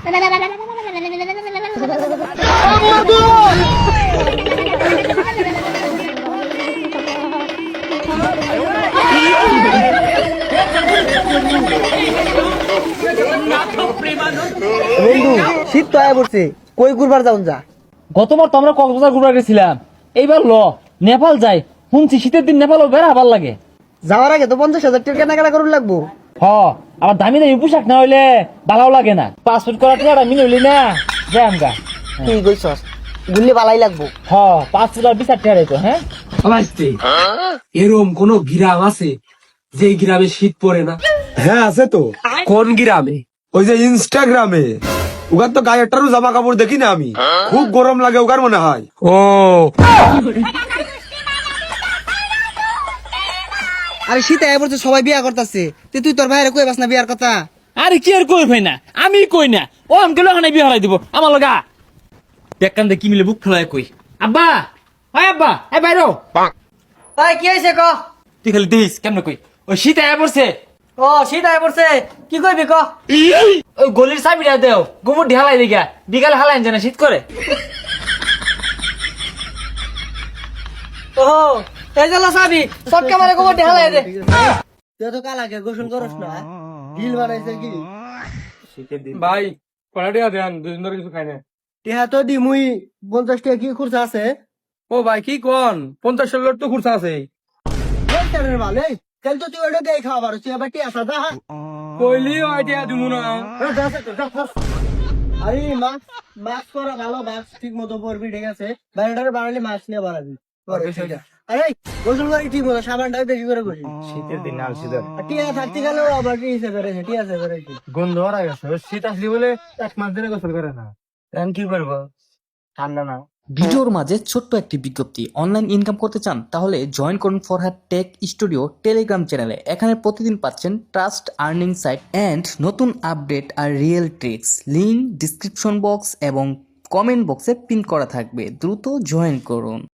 বন্ধু শীত তো আয়া পড়ছে, কই ঘুরবার যাউন যা। গতবার তো আমরা কক্সবাজার ঘুরবার গেছিলাম, এইবার নেপাল যাই। শুনছি শীতের দিন নেপালও বেড়া ভালো লাগে। যাওয়ার আগে তো 50,000 টাকা কেনাকাটা করুন লাগবো। আবার দামি দামি পোশাক না হইলে ভালো লাগে না। পাসপোর্ট করা টিকাটা মিলে হইলি না যাই আমগা। তুই কইছস গুললে বালাই লাগবো। পাসপোর্ট আর বিচার টিকা তো। হ্যাঁ এরম কোন গ্রাম আছে যে গ্রামে শীত পড়ে না? হ্যাঁ আছে তো। কোন গ্রামে? ওই যে ইনস্টাগ্রামে ওখান তো গায়ে একটারও জামা কাপড় দেখি না আমি, খুব গরম লাগে ওখার মনে হয়। ও আরে শীত আয়া পড়ছে, সবাই বিয়া করতেছে, তুই তোর ভাইরে কইবাস না বিয়ার কথা? আরে কি আর কই ভাই না, আমি কই না, ও আমাকে লোহানায় বিয়ে হারাই দিব আমার লগা। দেখ কান্দে কি মিলে বুক ফেলায় কই, আব্বা হয় আব্বা এই বাইরো। তাই কি হইছে ক? তুই খালি দিস কেমনে কই। ওই শীত আয়া পড়ছে। ও শীত আয়া পড়ছে, কি কইবি ক? ওই গলির চাবিটা দেও, গোবর ঢালাই দিগা, বিকালে হালাই জানা শীত করে। ও এই জলা সাবি সব ক্যামেরা গোবর ঢালাই দে। তুই তো কালাকে গোসল করস না, ঢিল বানাইছে কি? ভাই পড়াটিয়া দেন, দুদিন ধরে কিছু খাই না। টিহা তো দি মুই 50 টাকা কি খরচা আছে? ও ভাই কি কোন, 50 লোট তো খুরসা আছে। এই টানের মাল এই, কাল তো তুই ওটা দিয়ে খাওয়া পারছিস, আবার টিয়া সাদা হা। কইলি আইডিয়া দিমু না। আরে মাস্ক পরা ভালো, মাস্ক ঠিক মতো পরবি, ঠিক আছে? বাইরেটারে বানালি মাস্ক নিয়ে বানাবি। আরে গোসল করি ঠিক মতো, সাবানটাও বেশি করে করি। শীতের দিন আলসি ধর, টিয়া থাকতে গেলেও আবার টিয়া করেছে, টিয়া করেছে। গন্ধ হয়ে গেছে। শীত আসলি বলে 1 মাস ধরে গোসল করে না। এখন কি করবো, ঠান্ডা না। ভিডিওর মাঝে ছোট্ট একটি বিজ্ঞপ্তি, অনলাইন ইনকাম করতে চান তাহলে জয়েন করুন ফরহাদ টেক স্টুডিও টেলিগ্রাম চ্যানেলে। এখানে প্রতিদিন পাচ্ছেন ট্রাস্ট আর্নিং সাইট এন্ড নতুন আপডেট আর real tricks. Link description box এবং কমেন্ট বক্সে পিন করা থাকবে, দ্রুত জয়েন করুন।